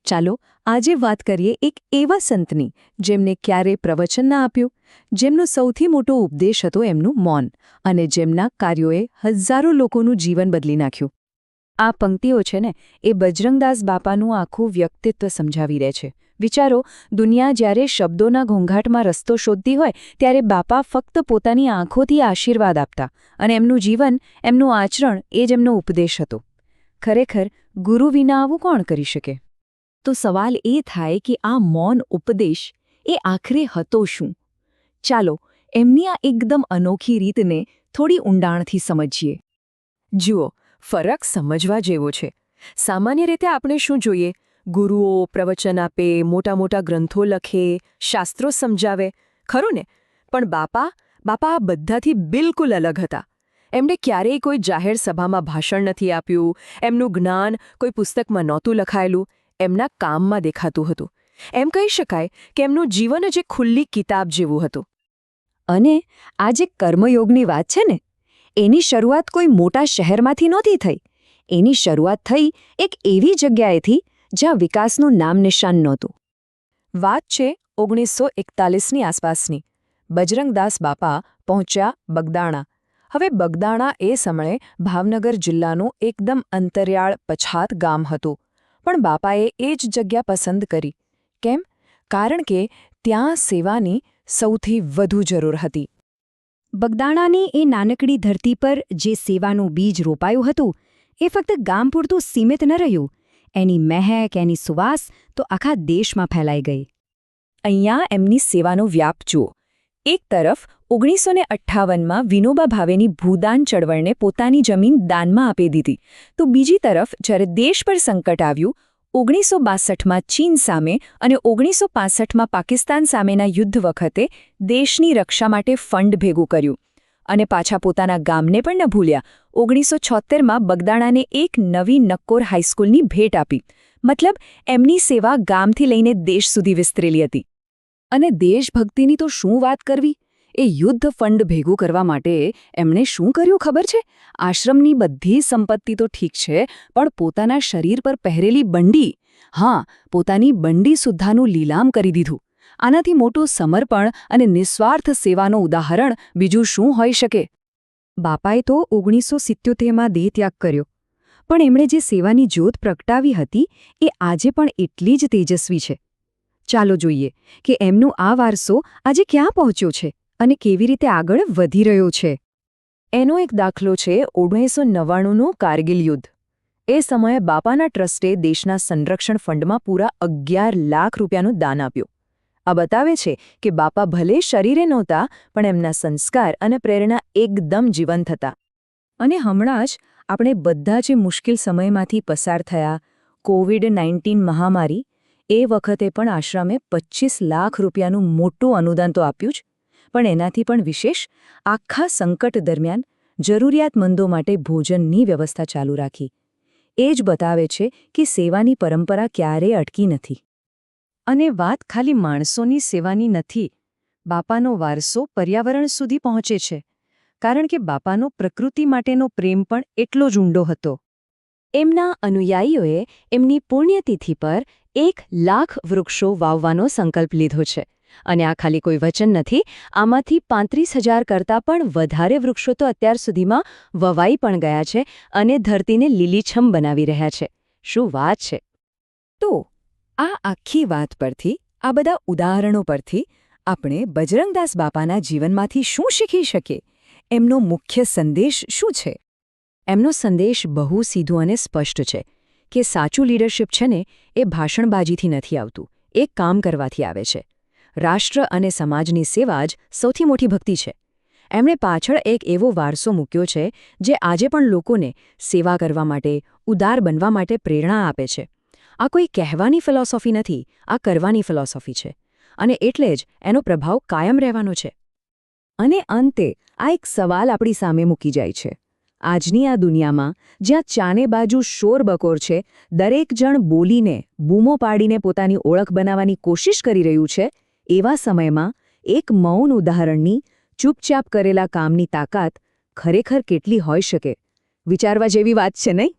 ચાલો આજે વાત કરીએ એક એવા સંતની જેમને ક્યારેય પ્રવચન ના આપ્યું, જેમનો સૌથી મોટો ઉપદેશ હતો એમનું મૌન, અને જેમના કાર્યોએ હજારો લોકોનું જીવન બદલી નાખ્યું. આ પંક્તિઓ છે ને, એ બજરંગદાસ બાપાનું આખું વ્યક્તિત્વ સમજાવી રહે છે. વિચારો, દુનિયા જ્યારે શબ્દોના ઘોંઘાટમાં રસ્તો શોધતી હોય ત્યારે બાપા ફક્ત પોતાની આંખોથી આશીર્વાદ આપતા, અને એમનું જીવન, એમનું આચરણ એ જ એમનો ઉપદેશ હતો. ખરેખર ગુરુ વિના આવું કોણ કરી શકે? તો સવાલ એ થાય કે આ મૌન ઉપદેશ એ આખરે હતો શું? ચાલો એમની આ એકદમ અનોખી રીતને થોડી ઊંડાણથી સમજીએ. જુઓ, ફરક સમજવા જેવો છે. સામાન્ય રીતે આપણે શું જોઈએ? ગુરુઓ પ્રવચન આપે, મોટા મોટા ગ્રંથો લખે, શાસ્ત્રો સમજાવે, ખરું ને? પણ બાપા આ બધાથી બિલકુલ અલગ હતા. એમણે ક્યારેય કોઈ જાહેર સભામાં ભાષણ નથી આપ્યું. એમનું જ્ઞાન કોઈ પુસ્તકમાં નહોતું લખાયેલું, એમના કામમાં દેખાતું હતું. એમ કહી શકાય કે એમનું જીવન જ એક ખુલ્લી કિતાબ જેવું હતું. અને આ જે કર્મયોગની વાત છે ને, એની શરૂઆત કોઈ મોટા શહેરમાંથી નહોતી થઈ. એની શરૂઆત થઈ એક એવી જગ્યાએથી જ્યાં વિકાસનું નામ નિશાન નહોતું. વાત છે 1941ની આસપાસની. બજરંગદાસ બાપા પહોંચ્યા બગદાણા. હવે બગદાણા એ સમયે ભાવનગર જિલ્લાનું એકદમ અંતરિયાળ પછાત ગામ હતું. પણ બાપાએ એ જ જગ્યા પસંદ કરી. કેમ? કારણ કે ત્યાં સેવાની સૌથી વધુ જરૂર હતી. બગદાણાની એ નાનકડી ધરતી પર જે સેવાનું બીજ રોપાયું હતું, એ ફક્ત ગામ પૂરતું સીમિત ન રહ્યું. એની મહેક, એની સુવાસ તો આખા દેશમાં ફેલાઈ ગઈ. અહીંયા એમની સેવાનો વ્યાપ જુઓ. એક તરફ 1958માં વિનોબા ભાવેની ભૂદાન ચળવળને પોતાની જમીન દાનમાં આપી દીધી, તો બીજી તરફ જ્યારે દેશ પર સંકટ આવ્યું, 1962માં ચીન સામે અને 1965માં પાકિસ્તાન સામેના યુદ્ધ વખતે દેશની રક્ષા માટે ફંડ ભેગું કર્યું. અને પાછા પોતાના ગામને પણ ન ભૂલ્યા. 1976માં બગદાણાને એક નવી નક્કોર હાઈસ્કૂલની ભેટ આપી. મતલબ એમની સેવા ગામથી લઈને દેશ સુધી વિસ્તરેલી હતી. અને દેશભક્તિની તો શું વાત કરવી? એ યુદ્ધ ફંડ ભેગું કરવા માટે એમણે શું કર્યું ખબર છે? આશ્રમની બધી સંપત્તિ તો ઠીક છે, પણ પોતાના શરીર પર પહેરેલી બંડી, પોતાની બંડી સુદ્ધાનું લીલામ કરી દીધું. આનાથી મોટું સમર્પણ અને નિસ્વાર્થ સેવાનું ઉદાહરણ બીજું શું હોઈ શકે? બાપાએ તો 1977માં દેહત્યાગ કર્યો, પણ એમણે જે સેવાની જ્યોત પ્રગટાવી હતી એ આજે પણ એટલી જ તેજસ્વી છે. ચાલો જોઈએ કે એમનો આ વારસો આજે ક્યાં પહોંચ્યો છે અને કેવી રીતે આગળ વધી રહ્યો છે. એનો એક દાખલો છે 1999નું કારગિલ યુદ્ધ. એ સમયે બાપાના ટ્રસ્ટે દેશના સંરક્ષણ ફંડમાં પૂરા 11 લાખ રૂપિયાનું દાન આપ્યું. આ બતાવે છે કે બાપા ભલે શરીરે નહોતા, પણ એમના સંસ્કાર અને પ્રેરણા એકદમ જીવંત હતા. અને હમણાં જ આપણે બધા જે મુશ્કેલ સમયમાંથી પસાર થયા, કોવિડ-19 મહામારી, એ વખતે પણ આશ્રમે 25 લાખ રૂપિયાનું મોટું અનુદાન તો આપ્યું જ, પણ એનાથી પણ વિશેષ આખા સંકટ દરમિયાન જરૂરિયાતમંદો માટે ભોજનની વ્યવસ્થા ચાલુ રાખી. એ જ બતાવે છે કે સેવાની પરંપરા ક્યારેય અટકી નથી. અને વાત ખાલી માણસોની સેવાની નથી. બાપાનો વારસો પર્યાવરણ સુધી પહોંચે છે, કારણ કે બાપાનો પ્રકૃતિ માટેનો પ્રેમ પણ એટલો જ ઊંડો હતો. એમના અનુયાયીઓએ એમની પુણ્યતિથિ પર 1 લાખ વૃક્ષો વાવવાનો સંકલ્પ લીધો છે. અને આ ખાલી કોઈ વચન નથી. આમાંથી 35,000 કરતાં પણ વધારે વૃક્ષો તો અત્યાર સુધીમાં વવાઈ પણ ગયા છે અને ધરતીને લીલીછમ બનાવી રહ્યા છે. શું વાત છે! તો આ આખી વાત પરથી, આ બધા ઉદાહરણો પરથી આપણે બજરંગદાસ બાપાના જીવનમાંથી શું શીખી શકીએ? એમનો મુખ્ય સંદેશ શું છે? એમનો સંદેશ બહુ સીધો અને સ્પષ્ટ છે કે સાચું લીડરશિપ છે ને, એ ભાષણબાજીથી નથી આવતું, એ કામ કરવાથી આવે છે. રાષ્ટ્ર અને સમાજની સેવા જ સૌથી મોટી ભક્તિ છે. એમણે પાછળ એક એવો વારસો મૂક્યો છે જે આજે પણ લોકોને સેવા કરવા માટે, ઉદાર બનવા માટે પ્રેરણા આપે છે. આ કોઈ કહેવાની ફિલોસોફી નથી, આ કરવાની ફિલોસોફી છે. અને એટલે જ એનો પ્રભાવ કાયમ રહેવાનો છે. અને અંતે આ એક સવાલ આપણી સામે મૂકી જાય છે. આજની આ દુનિયામાં જ્યાં ચાને બાજુ શોરબકોર છે, દરેક જણ બોલીને, બૂમો પાડીને પોતાની ઓળખ બનાવવાની કોશિશ કરી રહ્યું છે, એવા સમયમાં એક મૌન ઉદાહરણની, ચૂપચાપ કરેલા કામની તાકાત ખરેખર કેટલી હોઈ શકે? વિચારવા જેવી વાત છે નહીં?